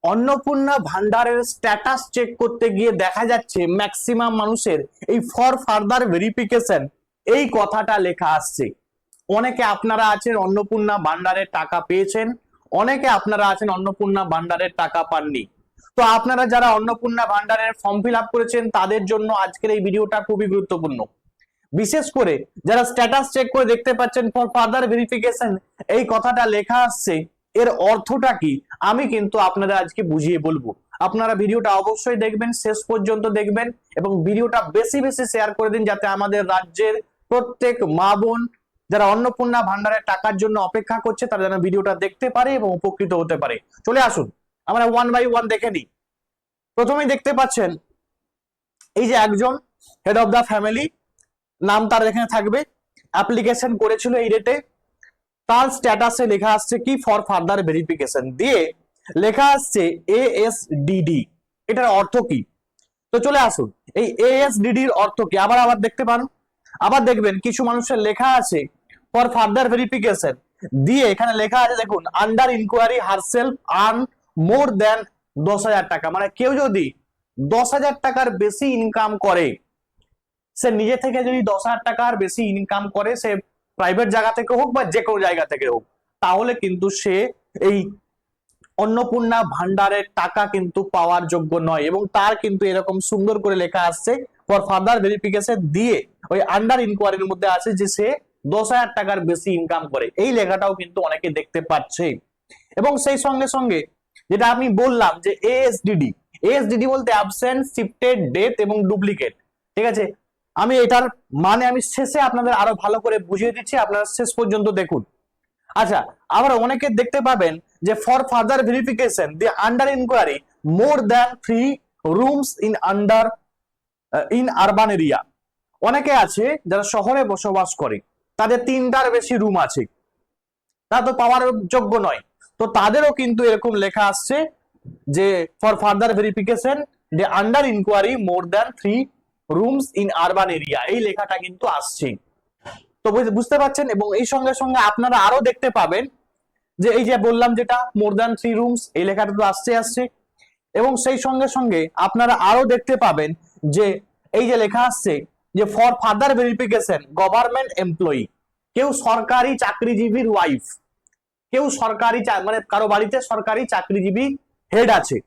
অন্নপূর্ণা ভান্ডারের status check করতে গিয়ে দেখা যাচ্ছে ম্যাক্সিমাম মানুষের এই ফর ফার্দার ভেরিফিকেশন এই কথাটা লেখা আসছে। অনেকে আপনারা আছেন অন্নপূর্ণা ভান্ডারের টাকা পেয়েছেন, অনেকে আপনারা আছেন অন্নপূর্ণা ভান্ডারের টাকা পাননি। তো আপনারা যারা অন্নপূর্ণা ভান্ডারের ফর্ম ফিল আপ করেছেন তাদের জন্য আজকের এই ভিডিওটা খুবই গুরুত্বপূর্ণ। বিশেষ করে যারা স্ট্যাটাস চেক করে দেখতে পাচ্ছেন ফর ফার্দার ভেরিফিকেশন এই কথাটা লেখা আসছে, এর অর্থটা কি আমি কিন্তু আপনারা আজকে বুঝিয়ে বলবো। আপনারা ভিডিওটা অবশ্যই দেখবেন, শেষ পর্যন্ত দেখবেন এবং ভিডিওটা বেশি বেশি শেয়ার করে দিন যাতে আমাদের রাজ্যের প্রত্যেক মা বোন যারা অন্নপূর্ণা ভান্ডারের টাকার জন্য অপেক্ষা করছে তারা যেন ভিডিওটা দেখতে পারে এবং উপকৃত হতে পারে। চলে আসুন আমরা ওয়ান বাই ওয়ান দেখে নিই। প্রথমেই দেখতে পাচ্ছেন এই যে একজন হেড অফ দা ফ্যামিলি, নাম তার এখানে থাকবে, অ্যাপ্লিকেশন করেছিল এই ডেটে, তার স্ট্যাটাসে লেখা আসছে কি ফর ফার্দার ভেরিফিকেশন, দিয়ে লেখা আসছে ASDD। এটার অর্থ কি? তো চলে আসুন এই ASDD এর অর্থ কি আবার আবার দেখতে পান। আবার দেখবেন কিছু মানুষের লেখা আছে ফর ফার্দার ভেরিফিকেশন, দিয়ে এখানে লেখা আছে দেখুন under enquiry herself earn more than 10,000 টাকা। মানে কেউ যদি 10,000 টাকার বেশি ইনকাম করে, সে নিজে থেকে যদি 10,000 টাকার বেশি ইনকাম করে, সে প্রাইভেট জায়গা থেকে হোক বা যে কোনো জায়গা থেকে হোক, তাহলে কিন্তু সে এই অন্নপূর্ণা ভান্ডারের টাকা কিন্তু পাওয়ার যোগ্য নয়। এবং তার কিন্তু এরকম সুন্দর করে লেখা আসছে ফর ফার্দার ভেরিফিকেশন, দিয়ে ওই আন্ডার ইনকোয়ারির মধ্যে আছে যে সে 10,000 টাকার বেশি ইনকাম করে, এই লেখাটাও কিন্তু অনেকে দেখতে পাচ্ছে। এবং সেই সঙ্গে সঙ্গে যেটা আমি বললাম যে ASDD বলতে অ্যাবসেন্ট, শিফটেড, ডেথ এবং ডুপ্লিকেট। ঠিক আছে, আমি এটার মানে আমি শেষে আপনাদের আরো ভালো করে বুঝিয়ে দিচ্ছি, আপনারা শেষ পর্যন্ত দেখুন। আচ্ছা, আবার অনেকে দেখতে পাবেন যে for further verification the under inquiry more than 3 rooms in urban area. অনেকে আছে যারা শহরে বসবাস করে, তাদের 3টার বেশি রুম আছে, তা তো পাওয়ার যোগ্য নয়। তো তাদেরও কিন্তু এরকম লেখা আসছে যে for further verification the under inquiry more than 3 rooms in urban area, এই লেখাটা কিন্তু আসছে। তো বুঝতে পারছেন। এবং এই সঙ্গে সঙ্গে আপনারা আরো দেখতে পাবেন যে এই যে বললাম যেটা মোর দ্যান 3 রুমস, এই লেখাটা তো আসছে। এবং সেই সঙ্গে সঙ্গে আপনারা আরো দেখতে পাবেন যে এই যে লেখা আসছে যে for further verification government employee, কেউ সরকারি চাকরিজীবীর ওয়াইফ, কেউ সরকারি মানে কারো বাড়িতে সরকারি চাকরিজীবী হেড আছে,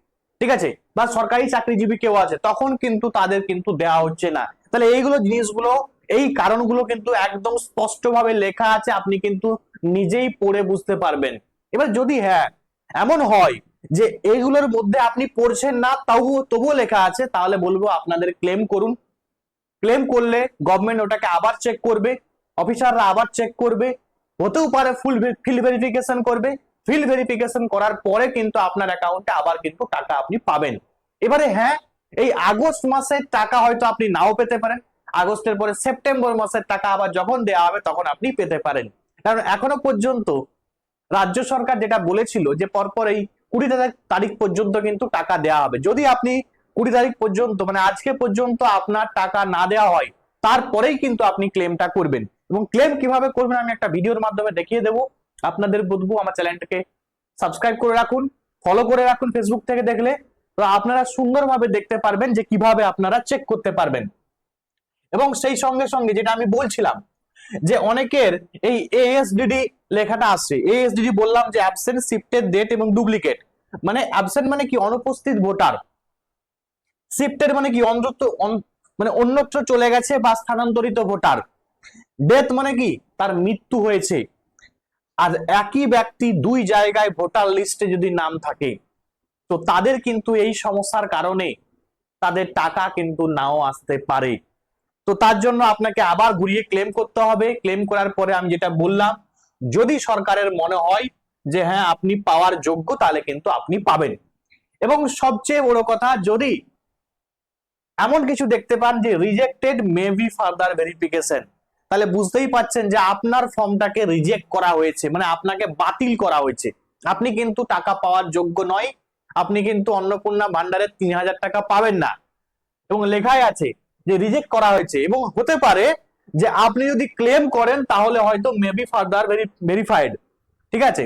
ঠিক আছে, বা সরকারি চাকরিজীবী কেউ আছে, তখন কিন্তু তাদের কিন্তু দেওয়া হচ্ছে না। তাহলে এইগুলো জিনিসগুলো, এই কারণগুলো কিন্তু একদম স্পষ্টভাবে লেখা আছে, আপনি কিন্তু নিজেই পড়ে বুঝতে পারবেন। এবার যদি হ্যাঁ এমন হয় যে এইগুলোর মধ্যে আপনি পড়ছেন না তবুও লেখা আছে, তাহলে বলবো আপনাদের ক্লেম করুন। ক্লেম করলে গভর্নমেন্ট ওটাকে আবার চেক করবে, অফিসাররা আবার চেক করবে, হতেও পারে ফিল্ড ভেরিফিকেশন করবে, ফিল্ড ভেরিফিকেশন করার পরে কিন্তু আপনার অ্যাকাউন্টে আবার কিন্তু টাকা আপনি পাবেন। এবারে হ্যাঁ, এই আগস্ট মাসের টাকা হয়তো আপনি নাও পেতে পারেন, আগস্টের পরে সেপ্টেম্বর মাসের টাকা আবার যখন দেওয়া হবে তখন আপনি পেতে পারেন। কারণ এখনো পর্যন্ত রাজ্য সরকার যেটা বলেছিল যে পরপর এই 20 তারিখ পর্যন্ত কিন্তু টাকা দেওয়া হবে। যদি আপনি 20 তারিখ পর্যন্ত মানে আজকে পর্যন্ত আপনার টাকা না দেওয়া হয়, তারপরেই কিন্তু আপনি ক্লেমটা করবেন। এবং ক্লেম কিভাবে করবেন আমি একটা ভিডিওর মাধ্যমে দেখিয়ে দেবো। আপনাদের বলবো আমার চ্যানেলটাকে সাবস্ক্রাইব করে রাখুন, ফলো করে রাখুন ফেসবুক থেকে দেখলে, তো আপনারা সুন্দরভাবে দেখতে পারবেন যে কিভাবে আপনারা চেক করতে পারবেন। এবং সেই সঙ্গে সঙ্গে যেটা আমি বলছিলাম যে অনেকের এই ASDD লেখাটা আসছে। ASDD বললাম যে অ্যাবসেন্ট, শিফটেড, ডেট এবং ডুপ্লিকেট। মানে অ্যাবসেন্ট মানে কি অনুপস্থিত ভোটার, শিফটেড মানে কি মানে অন্যত্র চলে গেছে বা স্থানান্তরিত ভোটার, ডেথ মানে কি তার মৃত্যু হয়েছে। আর একই ব্যক্তি 2 জায়গায় ভোটার লিস্টে যদি নাম থাকে, তো তাদের কিন্তু এই সমস্যার কারণে তাদের টাকা কিন্তু নাও আসতে পারে। তো তার জন্য আপনাকে আবার ঘুরিয়ে ক্লেম করতে হবে। ক্লেম করার পরে আমি যেটা বললাম, যদি সরকারের মনে হয় যে হ্যাঁ আপনি পাওয়ার যোগ্য, তাহলে কিন্তু আপনি পাবেন। এবং সবচেয়ে বড় কথা, যদি এমন কিছু দেখতে পান যে rejected may be further verification, তাহলে বুঝতেই পাচ্ছেন যে আপনার ফর্মটাকে রিজেক্ট করা হয়েছে, মানে আপনাকে বাতিল করা হয়েছে, আপনি কিন্তু টাকা পাওয়ার যোগ্য নয়, আপনি কিন্তু অন্নপূর্ণা ভান্ডারের 3,000 টাকা পাবেন না। এবং লেখাই আছে যে রিজেক্ট করা হয়েছে। এবং হতে পারে যে আপনি যদি ক্লেম করেন তাহলে হয়তো মেবি ফার্দার ভেরিফাইড, ঠিক আছে,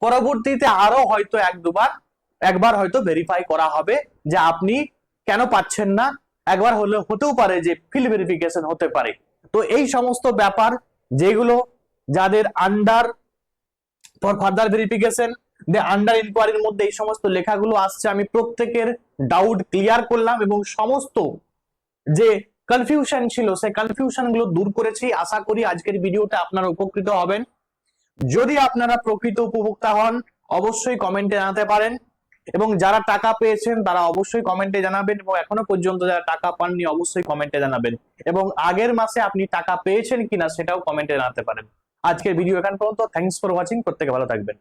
পরবর্তীতে আরো হয়তো 1-2 বার একবার হয়তো ভেরিফাই করা হবে যে আপনি কেন পাচ্ছেন না, একবার হলে হতেও পারে যে ফিল্ড ভেরিফিকেশন হতে পারে। তো এই সমস্ত ব্যাপার যেগুলো যাদের under for further verification under ইনকোয়ারির মধ্যে এই সমস্ত লেখাগুলো আসছে, আমি প্রত্যেকের ডাউট ক্লিয়ার করলাম এবং সমস্ত যে কনফিউশন ছিল সেই কনফিউশন গুলো দূর করেছি। আশা করি আজকের ভিডিওটা আপনারা উপকৃত হবেন। যদি আপনারা প্রকৃত উপভোক্তা হন অবশ্যই কমেন্টে জানাতে পারেন, এবং যারা টাকা পেয়েছেন তারা অবশ্যই কমেন্টে জানাবেন, এবং এখনো পর্যন্ত যারা টাকা পাননি অবশ্যই কমেন্টে জানাবেন, এবং আগের মাসে আপনি টাকা পেয়েছেন কিনা সেটাও কমেন্টে জানাতে পারেন। আজকের ভিডিও এখান পর্যন্ত। Thanks for watching. প্রত্যেকে ভালো থাকবেন।